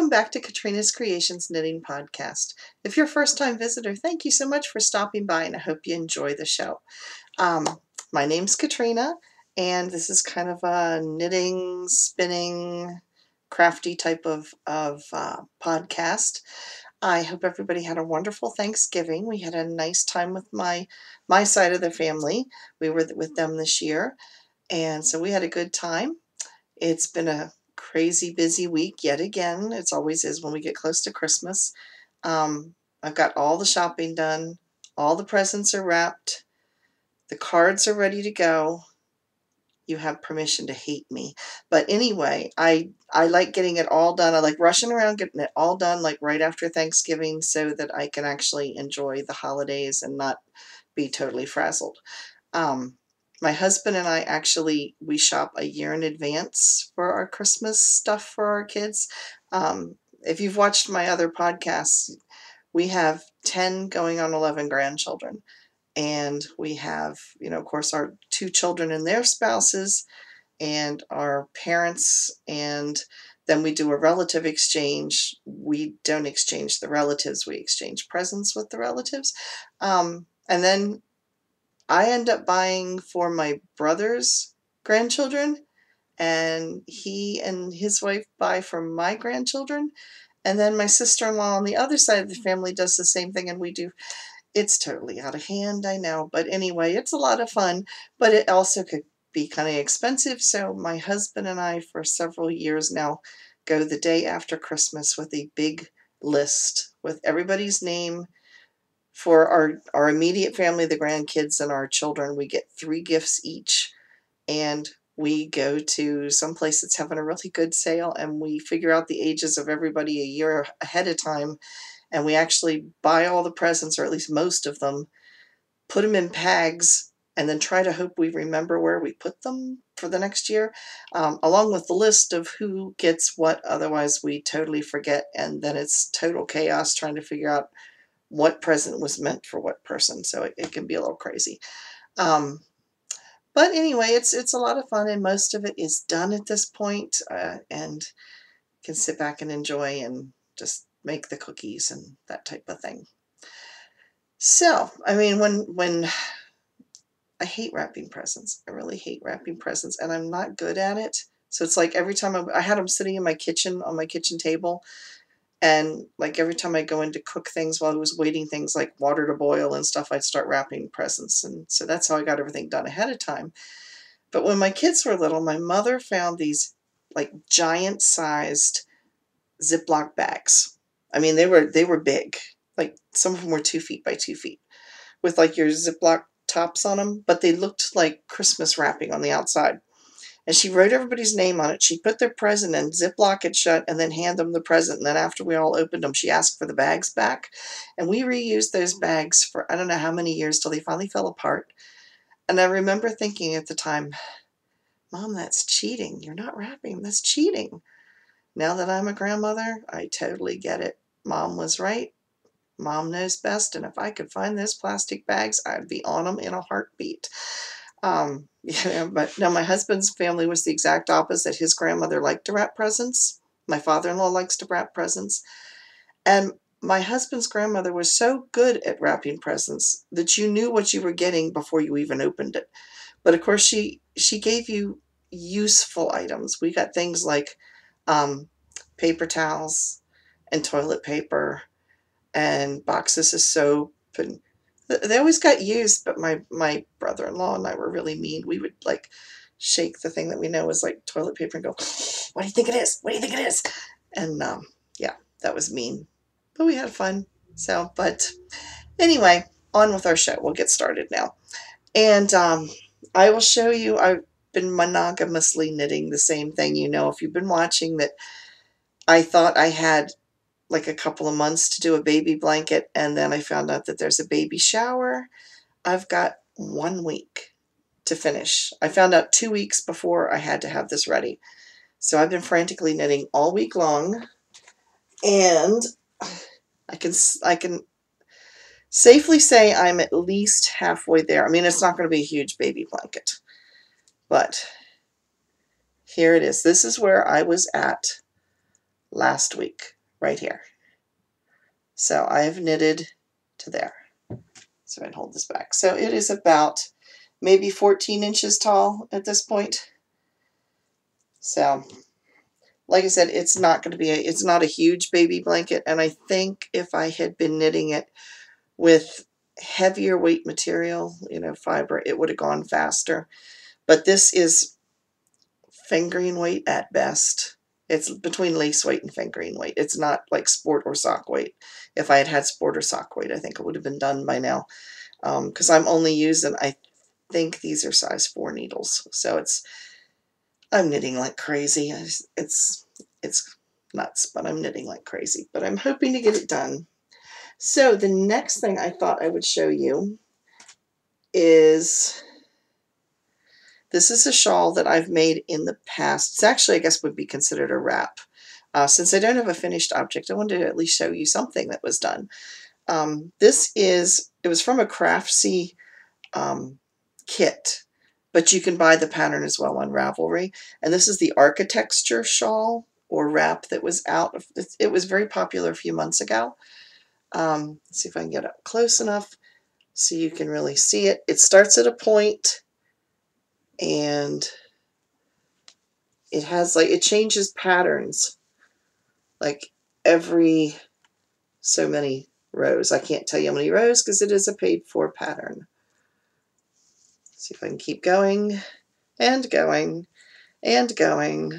Welcome back to Katrina's Creations Knitting Podcast. If you're a first-time visitor, thank you so much for stopping by, and I hope you enjoy the show. My name's Katrina, and this is kind of a knitting, spinning, crafty type of podcast. I hope everybody had a wonderful Thanksgiving. We had a nice time with my side of the family. We were with them this year, and so we had a good time. It's been a crazy busy week yet again. It always is when we get close to Christmas. I've got all the shopping done. All the presents are wrapped. The cards are ready to go. You have permission to hate me. But anyway, I like getting it all done. I like rushing around getting it all done like right after Thanksgiving so that I can actually enjoy the holidays and not be totally frazzled. My husband and I we shop a year in advance for our Christmas stuff for our kids. If you've watched my other podcasts, we have 10 going on 11 grandchildren. And we have, of course, our 2 children and their spouses and our parents. And then we do a relative exchange. We don't exchange the relatives. We exchange presents with the relatives. And then I end up buying for my brother's grandchildren, and he and his wife buy for my grandchildren, and then my sister-in-law on the other side of the family does the same thing, and we do. It's totally out of hand, I know, but anyway, it's a lot of fun, but it also could be kind of expensive, so my husband and I, for several years now, go the day after Christmas with a big list with everybody's name. For our immediate family, the grandkids and our children, we get 3 gifts each, and we go to some place that's having a really good sale, and we figure out the ages of everybody a year ahead of time, and we actually buy all the presents, or at least most of them, put them in bags, and then try to hope we remember where we put them for the next year, along with the list of who gets what. Otherwise, we totally forget, and then it's total chaos trying to figure out what present was meant for what person, so it can be a little crazy. But anyway, it's a lot of fun, and most of it is done at this point, and can sit back and enjoy and just make the cookies and that type of thing. So, I mean, when I hate wrapping presents. I really hate wrapping presents, and I'm not good at it. So it's like every time I had them sitting in my kitchen, on my kitchen table, and like every time I go in to cook things while I was waiting things like water to boil and stuff, I'd start wrapping presents. And so that's how I got everything done ahead of time. But when my kids were little, my mother found these like giant sized Ziploc bags. I mean, they were big. Like some of them were 2 feet by 2 feet with like your Ziploc tops on them, but they looked like Christmas wrapping on the outside. And she wrote everybody's name on it. She put their present in, Ziploc it shut, and then hand them the present. And then after we all opened them, she asked for the bags back. And we reused those bags for I don't know how many years till they finally fell apart. And I remember thinking at the time, Mom, that's cheating. You're not wrapping. That's cheating. Now that I'm a grandmother, I totally get it. Mom was right. Mom knows best. And if I could find those plastic bags, I'd be on them in a heartbeat. But no, my husband's family was the exact opposite. His grandmother liked to wrap presents. My father-in-law likes to wrap presents. And my husband's grandmother was so good at wrapping presents that you knew what you were getting before you even opened it. But of course, she gave you useful items. We got things like paper towels and toilet paper and boxes of soap, and they always got used, but my brother-in-law and I were really mean. We would like shake the thing that we know is like toilet paper and go, what do you think it is? What do you think it is? And yeah, that was mean, but we had fun. So, but anyway, on with our show. We'll get started now. And I will show you, I've been monogamously knitting the same thing. If you've been watching, that I thought I had like a couple of months to do a baby blanket, and then I found out that there's a baby shower. I've got 1 week to finish. I found out 2 weeks before I had to have this ready. So I've been frantically knitting all week long, and I can safely say I'm at least halfway there. I mean, it's not going to be a huge baby blanket, but here it is. This is where I was at last week. right here. So I have knitted to there. So I can hold this back. So it is about maybe 14 inches tall at this point. So like I said, it's not going to be it's not a huge baby blanket. And I think if I had been knitting it with heavier weight material, fiber, it would have gone faster. But this is fingering weight at best. It's between lace weight and fingering weight. It's not like sport or sock weight. If I had had sport or sock weight, I think it would have been done by now. Because I'm only using, I think these are size 4 needles. So I'm knitting like crazy. It's nuts, but I'm knitting like crazy. But I'm hoping to get it done. So the next thing I thought I would show you is, this is a shawl that I've made in the past. It's actually, I guess, would be considered a wrap. Since I don't have a finished object, I wanted to at least show you something that was done. It was from a Craftsy kit, but you can buy the pattern as well on Ravelry. And this is the Architecture shawl or wrap that was out. It was very popular a few months ago. Let's see if I can get up close enough so you can really see it. It starts at a point, and it changes patterns like every so many rows. I can't tell you how many rows because it is a paid for pattern. See if I can keep going and going and going.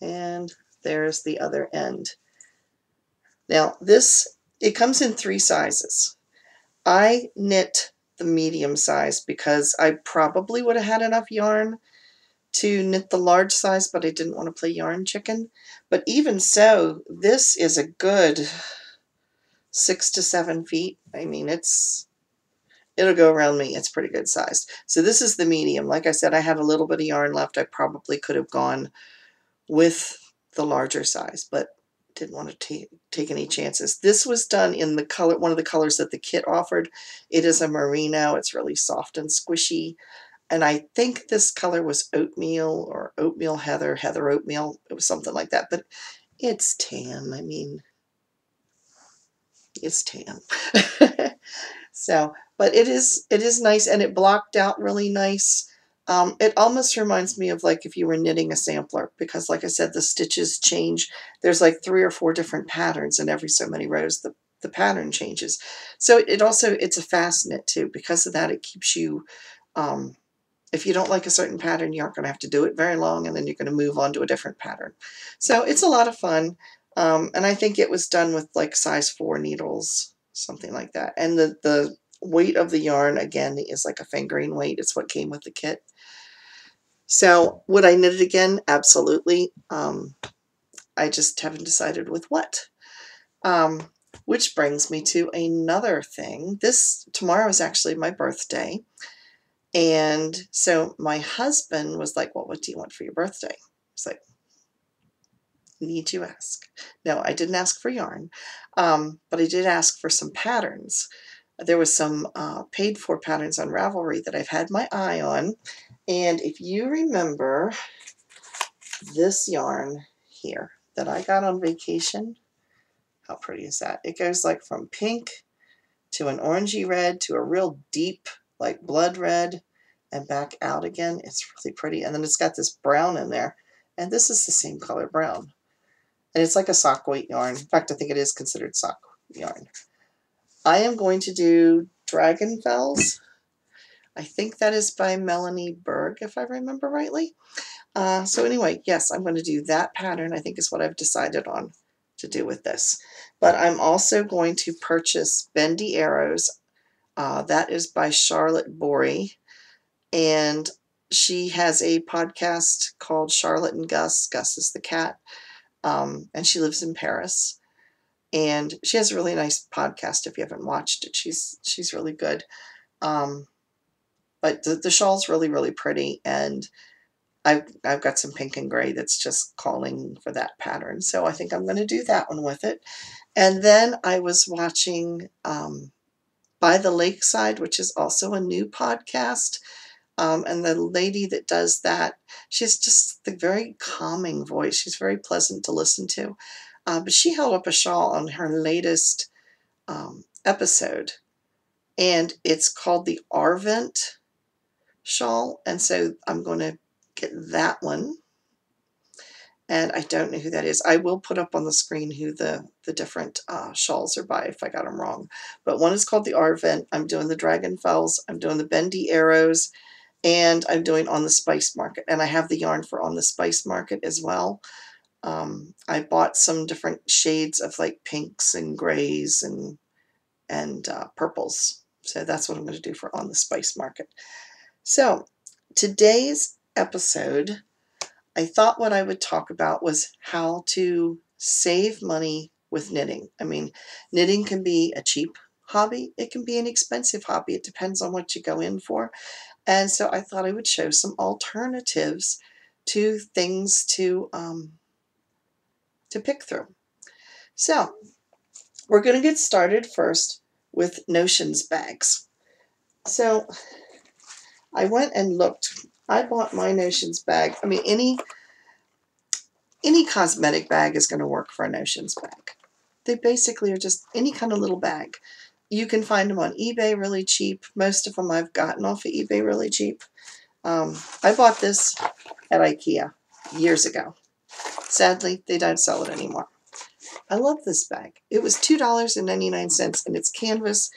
And there's the other end. Now it comes in 3 sizes. I knit the medium size because I probably would have had enough yarn to knit the large size, but I didn't want to play yarn chicken. But even so, this is a good 6 to 7 feet. I mean, it'll go around me. It's pretty good sized. So this is the medium. Like I said, I had a little bit of yarn left. I probably could have gone with the larger size, but didn't want to take any chances. This was done in the color, one of the colors that the kit offered. It is a merino. It's really soft and squishy. And I think this color was oatmeal or oatmeal heather oatmeal. It was something like that. But it's tan. I mean, it's tan. So, but it is nice, and it blocked out really nice. It almost reminds me of like if you were knitting a sampler, because like I said, the stitches change. There's like 3 or 4 different patterns, and every so many rows the pattern changes. So it's a fast knit too. Because of that, it keeps you, if you don't like a certain pattern, you aren't going to have to do it very long, and then you're going to move on to a different pattern. So it's a lot of fun, and I think it was done with like size 4 needles, something like that. And the weight of the yarn, again, is like a fingering weight. It's what came with the kit. So would I knit it again? Absolutely. I just haven't decided with what. Which brings me to another thing. Tomorrow is actually my birthday. And so my husband was like, well, what do you want for your birthday? I was like, need to ask. No, I didn't ask for yarn, but I did ask for some patterns. There was some paid for patterns on Ravelry that I've had my eye on. And if you remember this yarn here that I got on vacation, how pretty is that? It goes like from pink to an orangey red to a real deep like blood red and back out again. It's really pretty. And then it's got this brown in there. And this is the same color brown. And it's like a sock weight yarn. In fact, I think it is considered sock yarn. I am going to do Dragonfels. I think that is by Melanie Berg, if I remember rightly. So anyway, yes, I'm going to do that pattern, I think is what I've decided on to do with this. But I'm also going to purchase Bendy Arrows. That is by Charlotte Bory. And she has a podcast called Charlotte and Gus. Gus is the cat. And she lives in Paris. And she has a really nice podcast if you haven't watched it. She's really good. But the shawl's really, really pretty. And I've got some pink and gray that's just calling for that pattern. So I think I'm going to do that one with it. And then I was watching By the Lakeside, which is also a new podcast. And the lady that does that, she's just the very calming voice. She's very pleasant to listen to. But she held up a shawl on her latest episode, and it's called the Arvent shawl. And so I'm going to get that one. And I don't know who that is. I will put up on the screen who the different shawls are by if I got them wrong. But one is called the Arvent. I'm doing the Dragonfels. I'm doing the Bendy Arrows. And I'm doing On the Spice Market. And I have the yarn for On the Spice Market as well. I bought some different shades of like pinks and grays and purples. So that's what I'm going to do for On the Spice Market. So today's episode, I thought what I would talk about was how to save money with knitting. I mean, knitting can be a cheap hobby. It can be an expensive hobby. It depends on what you go in for. And so I thought I would show some alternatives to things to pick through. So we're going to get started first with Notions bags. So I went and looked. I bought my Notions bag. I mean, any cosmetic bag is going to work for a Notions bag. They basically are just any kind of little bag. You can find them on eBay really cheap. Most of them I've gotten off of eBay really cheap. I bought this at Ikea years ago. Sadly, they don't sell it anymore. I love this bag. It was $2.99 and it's canvas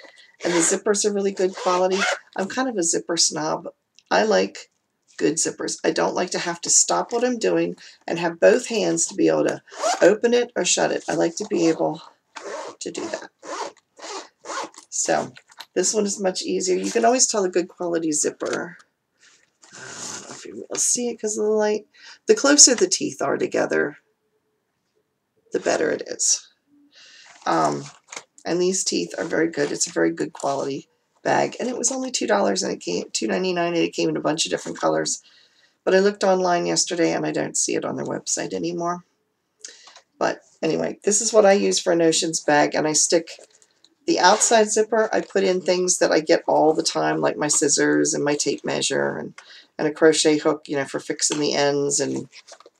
and the zippers are really good quality. I'm kind of a zipper snob. I like good zippers. I don't like to have to stop what I'm doing and have both hands to be able to open it or shut it. I like to be able to do that. So this one is much easier. You can always tell a good quality zipper. I don't know if you will see it because of the light. The closer the teeth are together, the better it is. And these teeth are very good. It's a very good quality bag. And it was only $2 and it came $2.99 and it came in a bunch of different colors. But I looked online yesterday and I don't see it on their website anymore. But anyway, this is what I use for a Notions bag, and I stick the outside zipper. I put in things that I get all the time, like my scissors and my tape measure and a crochet hook, you know, for fixing the ends and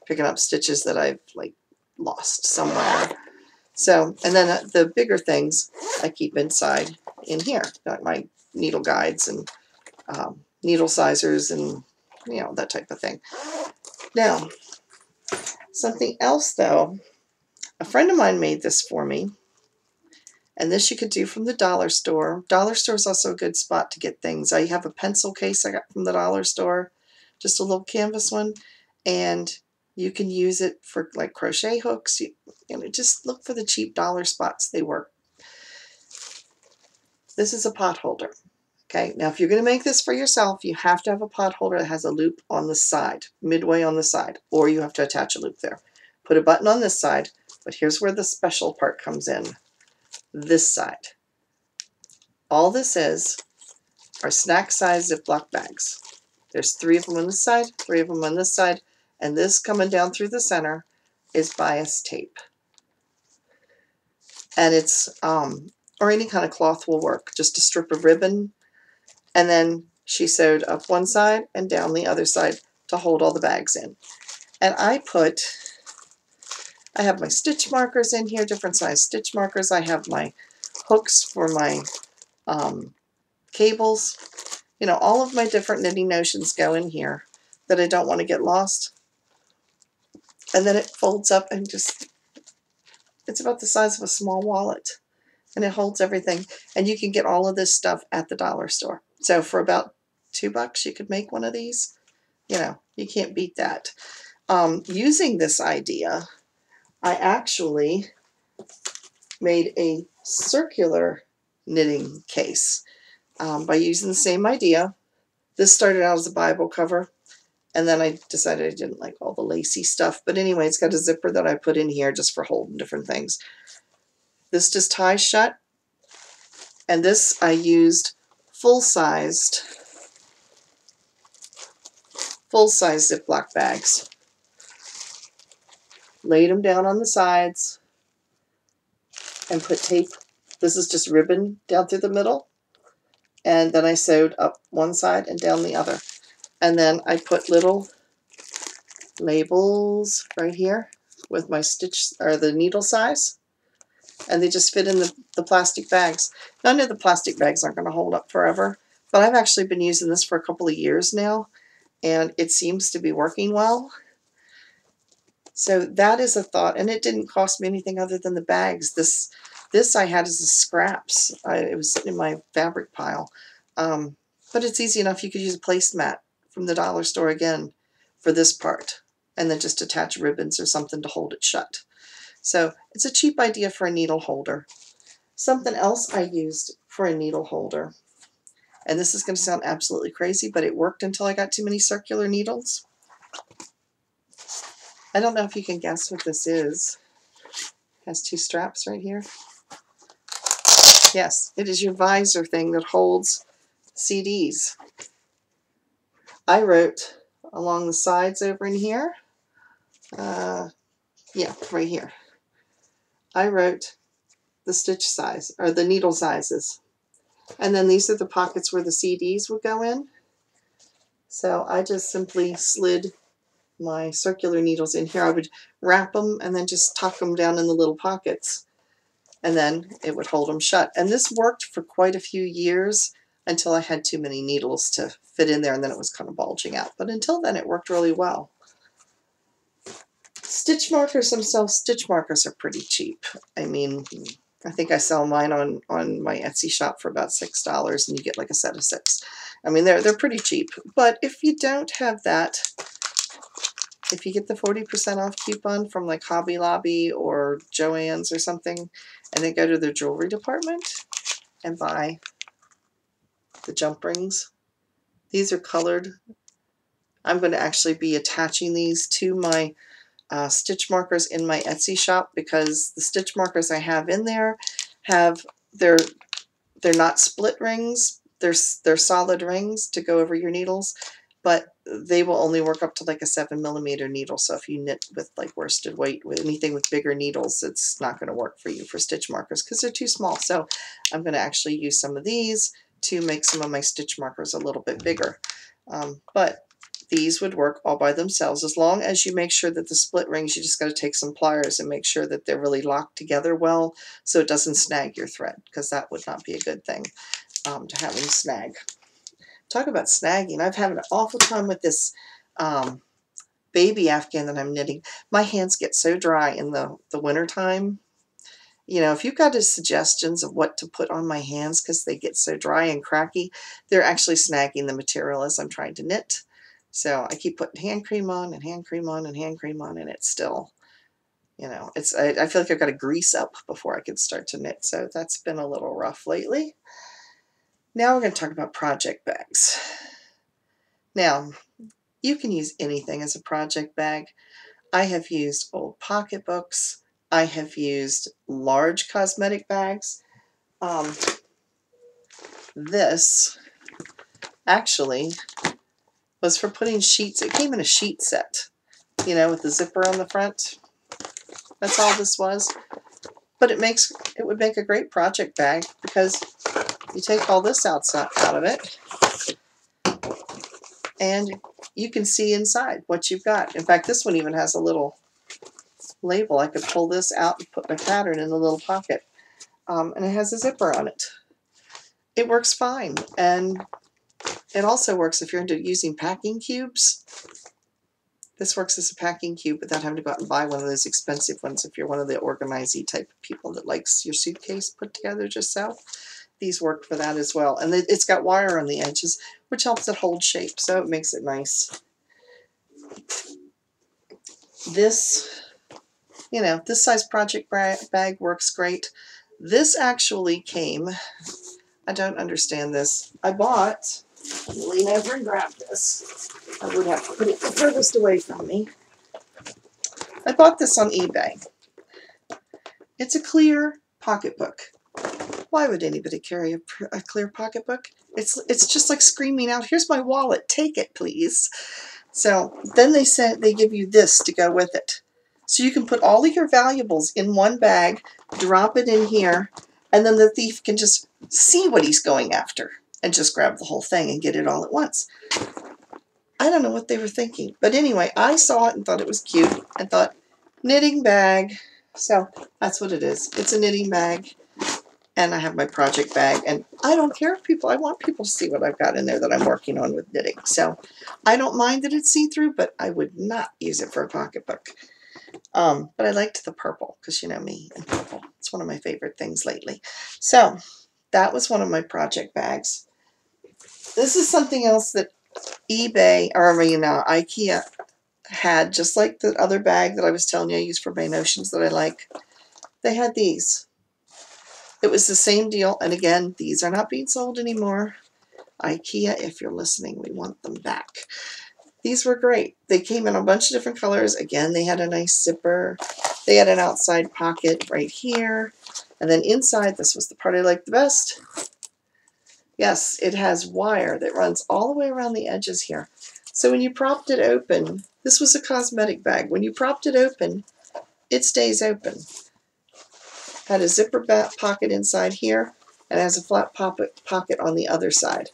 picking up stitches that I've like lost somewhere. So, and then the bigger things I keep inside in here, like my needle guides and needle sizers and, you know, that type of thing. Now, something else though, a friend of mine made this for me, and this you could do from the dollar store. Dollar store is also a good spot to get things. I have a pencil case I got from the dollar store, just a little canvas one, and you can use it for like crochet hooks. You know, just look for the cheap dollar spots. They work. This is a pot holder. Okay, now if you're going to make this for yourself, you have to have a pot holder that has a loop on the side, midway on the side, or you have to attach a loop there. Put a button on this side, but here's where the special part comes in. This side. All this is are snack size Ziploc bags. There's 3 of them on this side, 3 of them on this side, and this coming down through the center is bias tape. And it's, or any kind of cloth will work, just a strip of ribbon, and then she sewed up one side and down the other side to hold all the bags in. And I have my stitch markers in here, different size stitch markers. I have my hooks for my cables. You know, all of my different knitting notions go in here that I don't want to get lost. And then it folds up and just, it's about the size of a small wallet. And it holds everything. And you can get all of this stuff at the dollar store. So for about $2 you could make one of these. You know, you can't beat that. Using this idea, I actually made a circular knitting case by using the same idea. This started out as a Bible cover, and then I decided I didn't like all the lacy stuff. But anyway, it's got a zipper that I put in here just for holding different things. This just ties shut, and this I used full-sized Ziploc bags. Laid them down on the sides and put tape. This is just ribbon down through the middle. And then I sewed up one side and down the other. And then I put little labels right here with my stitch or the needle size, and they just fit in the plastic bags. Now, I know the plastic bags aren't going to hold up forever, but I've actually been using this for a couple of years now, and it seems to be working well. So that is a thought, and it didn't cost me anything other than the bags. This I had as a scraps. It was in my fabric pile. But it's easy enough. You could use a placemat from the dollar store again for this part, and then just attach ribbons or something to hold it shut. So it's a cheap idea for a needle holder. Something else I used for a needle holder, and this is going to sound absolutely crazy, but it worked until I got too many circular needles. I don't know if you can guess what this is. It has two straps right here. Yes, it is your visor thing that holds CDs. I wrote along the sides over in here. Yeah, right here. I wrote the stitch size, or the needle sizes. And then these are the pockets where the CDs would go in. So I just simply slid my circular needles in here. I would wrap them and then just tuck them down in the little pockets. And then it would hold them shut. And this worked for quite a few years until I had too many needles to fit in there, and then it was kind of bulging out. But until then, it worked really well. Stitch markers themselves, stitch markers are pretty cheap. I mean, I think I sell mine on my Etsy shop for about $6, and you get like a set of 6. I mean, they're pretty cheap. But if you don't have that, if you get the 40% off coupon from like Hobby Lobby or Joann's or something, and then go to their jewelry department and buy the jump rings. These are colored. I'm going to actually be attaching these to my stitch markers in my Etsy shop, because the stitch markers I have in there they're not split rings. They're solid rings to go over your needles, but they will only work up to like a 7mm needle. So if you knit with like worsted weight, with anything with bigger needles, it's not going to work for you for stitch markers because they're too small. So I'm going to actually use some of these to make some of my stitch markers a little bit bigger. But these would work all by themselves, as long as you make sure that the split rings, you just got to take some pliers and make sure that they're really locked together well so it doesn't snag your thread, because that would not be a good thing to have them snag. Talk about snagging. I've had an awful time with this baby Afghan that I'm knitting. My hands get so dry in the winter time. You know, if you've got suggestions of what to put on my hands because they get so dry and cracky, they're actually snagging the material as I'm trying to knit. So I keep putting hand cream on and hand cream on and hand cream on, and it's still, you know, I feel like I've got to grease up before I can start to knit. So that's been a little rough lately. Now we're going to talk about project bags. Now, you can use anything as a project bag. I have used old pocketbooks. I have used large cosmetic bags. This actually was for putting sheets. It came in a sheet set, you know, with the zipper on the front. That's all this was. But it would make a great project bag, because you take all this out of it and you can see inside what you've got. In fact, this one even has a little label. I could pull this out and put my pattern in the little pocket. And it has a zipper on it. It works fine. And it also works if you're into using packing cubes. This works as a packing cube without having to go out and buy one of those expensive ones if you're one of the organizy type of people that likes your suitcase put together just so. These work for that as well. And it's got wire on the edges, which helps it hold shape, so it makes it nice. This, you know, this size project bag works great. This actually came, I don't understand this. I bought, let me lean over and grab this. I would have to put it the furthest away from me. I bought this on eBay. It's a clear pocketbook. Why would anybody carry a clear pocketbook? It's just like screaming out, "Here's my wallet, take it, please." So then they give you this to go with it. So you can put all of your valuables in one bag, drop it in here, and then the thief can just see what he's going after and just grab the whole thing and get it all at once. I don't know what they were thinking. But anyway, I saw it and thought it was cute. I thought, knitting bag. So that's what it is. It's a knitting bag. And I have my project bag. And I don't care if I want people to see what I've got in there that I'm working on with knitting. So I don't mind that it's see-through, but I would not use it for a pocketbook. But I liked the purple because you know me and purple. It's one of my favorite things lately. So that was one of my project bags. This is something else that Ikea had, just like the other bag that I was telling you I use for my notions that I like. They had these. It was the same deal, and again, these are not being sold anymore. Ikea, if you're listening, we want them back. These were great. They came in a bunch of different colors. Again, they had a nice zipper. They had an outside pocket right here. And then inside, this was the part I liked the best. Yes, it has wire that runs all the way around the edges here. So when you propped it open, this was a cosmetic bag. When you propped it open, it stays open. Had a zipper pocket inside here, and it has a flat pocket on the other side.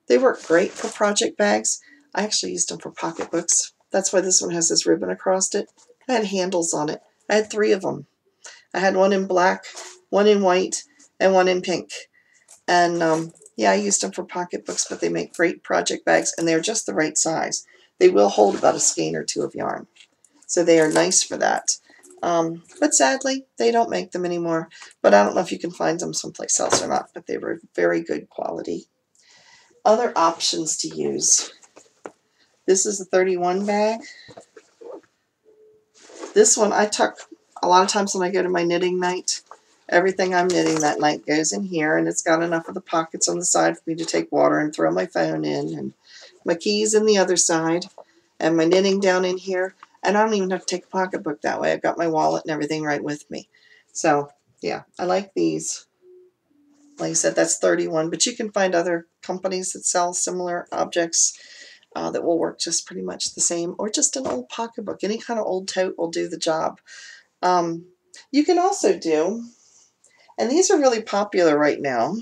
They work great for project bags. I actually used them for pocketbooks. That's why this one has this ribbon across it. I had handles on it. I had 3 of them. I had one in black, one in white, and one in pink. And yeah, I used them for pocketbooks, but they make great project bags, and they're just the right size. They will hold about a skein or 2 of yarn. So they are nice for that. But sadly, they don't make them anymore. But I don't know if you can find them someplace else or not, but they were very good quality. Other options to use. This is a 31 bag. This one I tuck a lot of times when I go to my knitting night. Everything I'm knitting that night goes in here, and it's got enough of the pockets on the side for me to take water and throw my phone in, and my keys in the other side, and my knitting down in here. And I don't even have to take a pocketbook that way. I've got my wallet and everything right with me. So, yeah, I like these. Like I said, that's 31, but you can find other companies that sell similar objects that will work just pretty much the same, or just an old pocketbook. Any kind of old tote will do the job. You can also do, and these are really popular right now.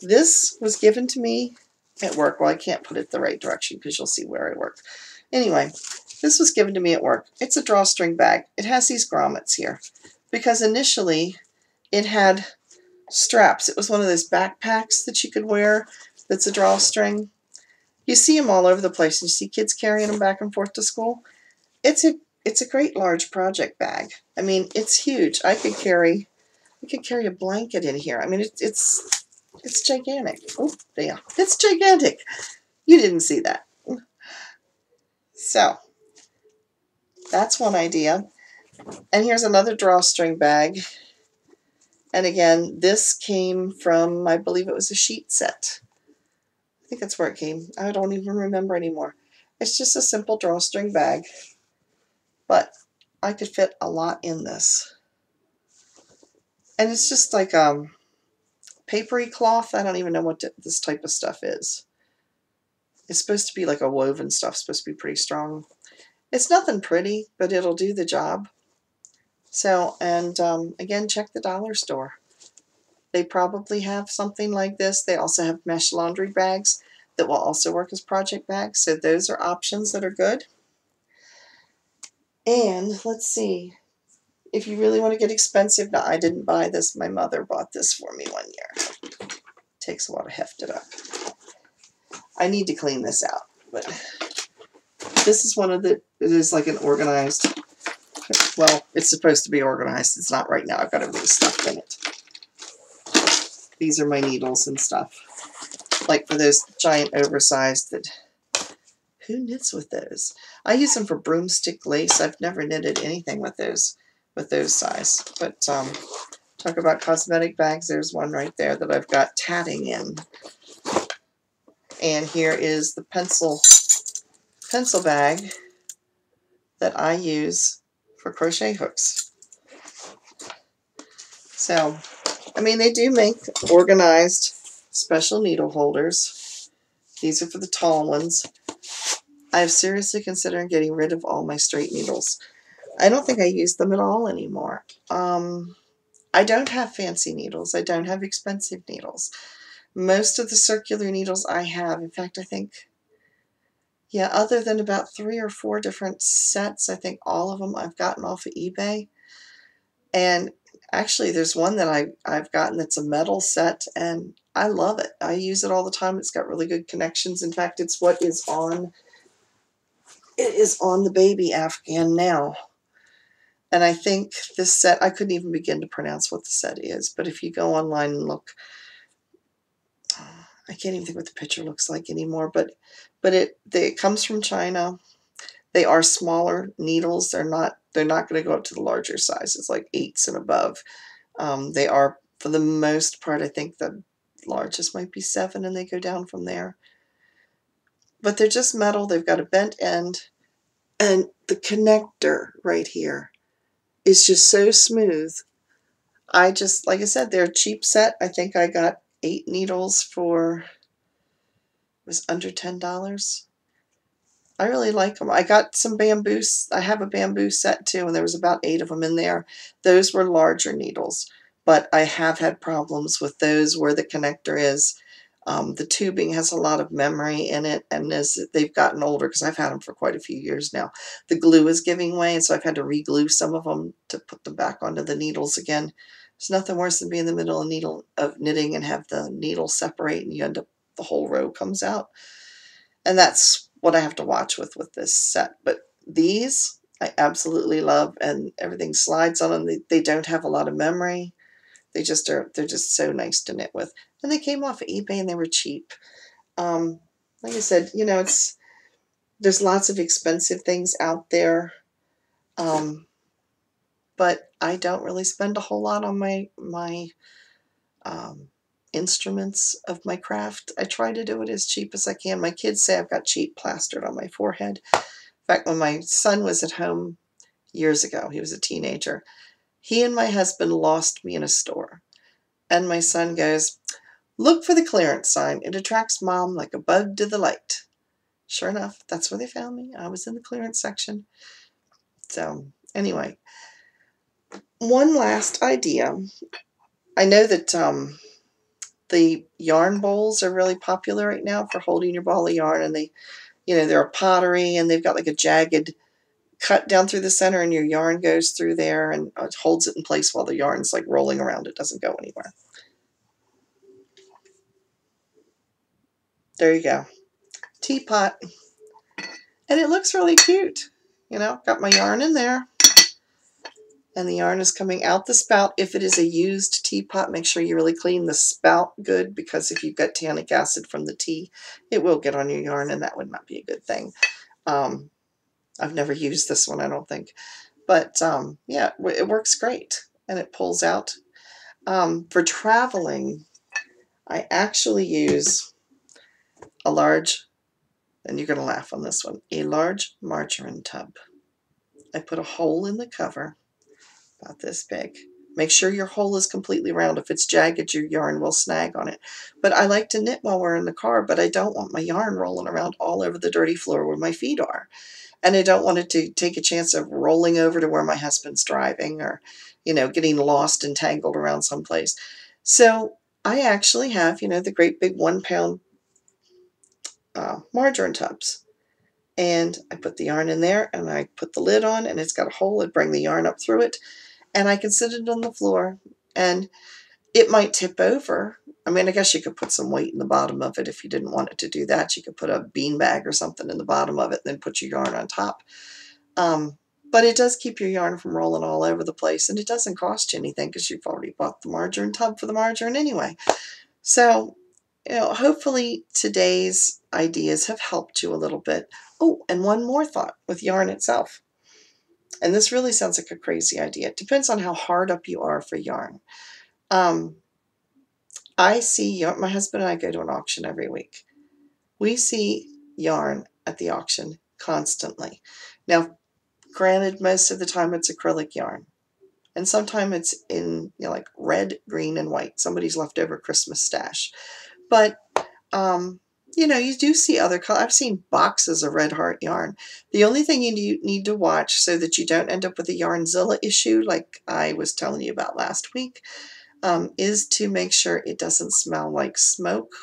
This was given to me at work. Well, I can't put it the right direction because you'll see where I work. Anyway, this was given to me at work. It's a drawstring bag. It has these grommets here because initially it had straps. It was one of those backpacks that you could wear that's a drawstring. You see them all over the place. You see kids carrying them back and forth to school. It's a great large project bag. I mean, it's huge. I could carry a blanket in here. I mean, it's gigantic. Oh, yeah, it's gigantic. You didn't see that. So that's one idea. And here's another drawstring bag. And again, this came from, I believe it was a sheet set. I think that's where it came. I don't even remember anymore. It's just a simple drawstring bag. But I could fit a lot in this. And it's just like papery cloth. I don't even know what this type of stuff is. It's supposed to be like a woven stuff. It's supposed to be pretty strong. It's nothing pretty, but it'll do the job. So, and again, check the dollar store. They probably have something like this. They also have mesh laundry bags that will also work as project bags. So those are options that are good. And let's see. If you really want to get expensive, now I didn't buy this. My mother bought this for me one year. Takes a while to heft it up. I need to clean this out, but this is one of the, it is like an organized, well, it's supposed to be organized. It's not right now. I've got everything stuffed in it. These are my needles and stuff. Like for those giant oversized that, who knits with those? I use them for broomstick lace. I've never knitted anything with those size. But talk about cosmetic bags. There's one right there that I've got tatting in. And here is the pencil bag that I use for crochet hooks. So, I mean, they do make organized special needle holders. These are for the tall ones. I've seriously considered getting rid of all my straight needles. I don't think I use them at all anymore. I don't have fancy needles. I don't have expensive needles. Most of the circular needles I have, in fact, I think Yeah, other than about 3 or 4 different sets, I think all of them I've gotten off of eBay. And actually, there's one that I've gotten that's a metal set, and I love it. I use it all the time. It's got really good connections. In fact, it's what is on it is on the baby Afghan now. And I think this set, I couldn't even begin to pronounce what the set is, but if you go online and look, I can't even think what the picture looks like anymore, but it comes from China. They are smaller needles. They're not going to go up to the larger sizes, like 8s and above. They are, for the most part, I think the largest might be 7, and they go down from there. But they're just metal. They've got a bent end, and the connector right here is just so smooth. Like I said, they're a cheap set. I think I got 8 needles for, it was under $10. I really like them. I got some bamboo. I have a bamboo set too, and there was about 8 of them in there. Those were larger needles, but I have had problems with those where the connector is. The tubing has a lot of memory in it, and as they've gotten older, because I've had them for quite a few years now, the glue is giving way, and so I've had to re-glue some of them to put them back onto the needles again. There's nothing worse than being in the middle of knitting and have the needle separate, and you end up, the whole row comes out. And that's what I have to watch with this set. But these I absolutely love, and everything slides on them. They don't have a lot of memory. They're just so nice to knit with. And they came off of eBay, and they were cheap. Like I said, there's lots of expensive things out there. But I don't really spend a whole lot on my instruments of my craft. I try to do it as cheap as I can. My kids say I've got cheap plastered on my forehead. In fact, when my son was at home years ago, he was a teenager, he and my husband lost me in a store. And my son goes, "Look for the clearance sign. It attracts Mom like a bug to the light." Sure enough, that's where they found me. I was in the clearance section. So anyway, one last idea. I know that the yarn bowls are really popular right now for holding your ball of yarn, and they're a pottery, and they've got like a jagged cut down through the center, and your yarn goes through there, and it holds it in place while the yarn's like rolling around. It doesn't go anywhere. There you go. Teapot. And it looks really cute. Got my yarn in there, and the yarn is coming out the spout. If it is a used teapot, make sure you really clean the spout good, because if you've got tannic acid from the tea, it will get on your yarn, and that would not be a good thing. I've never used this one, I don't think. But yeah, it works great, and it pulls out. For traveling, I actually use a large, and you're going to laugh on this one, a large margarine tub. I put a hole in the cover about this big. Make sure your hole is completely round. If it's jagged, your yarn will snag on it. But I like to knit while we're in the car, but I don't want my yarn rolling around all over the dirty floor where my feet are. And I don't want it to take a chance of rolling over to where my husband's driving, or, getting lost and tangled around someplace. So I actually have, the great big 1-pound margarine tubs. And I put the yarn in there, and I put the lid on, and it's got a hole. I bring the yarn up through it, and I can sit it on the floor, and it might tip over. I mean, I guess you could put some weight in the bottom of it if you didn't want it to do that. You could put a bean bag or something in the bottom of it, and then put your yarn on top. But it does keep your yarn from rolling all over the place, and it doesn't cost you anything because you've already bought the margarine tub for the margarine anyway. So, hopefully today's ideas have helped you a little bit. Oh, and one more thought with yarn itself. And this really sounds like a crazy idea. It depends on how hard up you are for yarn. I see my husband and I go to an auction every week. We see yarn at the auction constantly. Now, granted, most of the time it's acrylic yarn. And sometimes it's in like red, green, and white. Somebody's leftover Christmas stash. But you do see other colors. I've seen boxes of Red Heart yarn. The only thing you need to watch so that you don't end up with a Yarnzilla issue like I was telling you about last week is to make sure it doesn't smell like smoke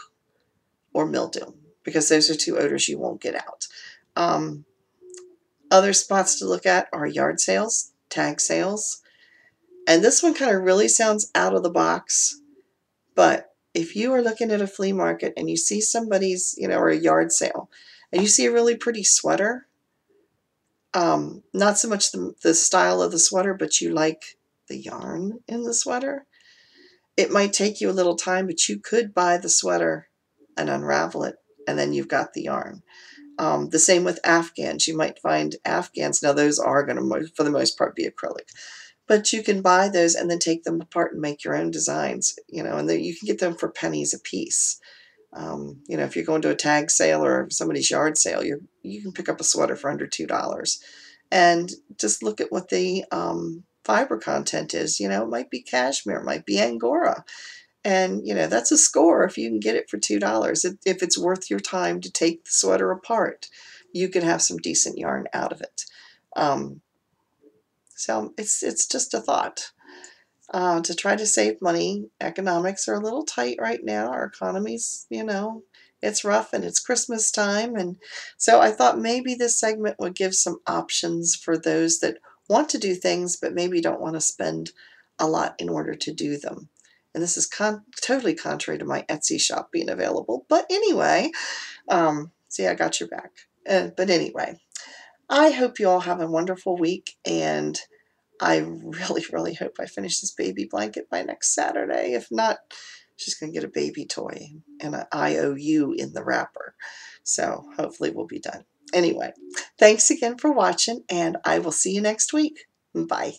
or mildew, because those are 2 odors you won't get out. Other spots to look at are yard sales, tag sales. And this one kind of really sounds out of the box, but if you are looking at a flea market and you see somebody's, or a yard sale, and you see a really pretty sweater, not so much the style of the sweater, but you like the yarn in the sweater, it might take you a little time, but you could buy the sweater and unravel it, and then you've got the yarn. The same with Afghans. You might find Afghans. Now, those are going to, for the most part, be acrylic. But you can buy those and then take them apart and make your own designs, and then you can get them for pennies a piece. If you're going to a tag sale or somebody's yard sale, you can pick up a sweater for under $2. And just look at what the fiber content is. It might be cashmere, it might be Angora. And, that's a score if you can get it for $2. If it's worth your time to take the sweater apart, you can have some decent yarn out of it. So it's just a thought. To try to save money. Economics are a little tight right now. Our economy's, it's rough, and it's Christmas time. And so I thought maybe this segment would give some options for those that want to do things but maybe don't want to spend a lot in order to do them. And this is totally contrary to my Etsy shop being available. But anyway, see, I got your back. But anyway, I hope you all have a wonderful week, and I really, really hope I finish this baby blanket by next Saturday. If not, she's going to get a baby toy and an IOU in the wrapper. So hopefully we'll be done. Anyway, thanks again for watching, and I will see you next week. Bye.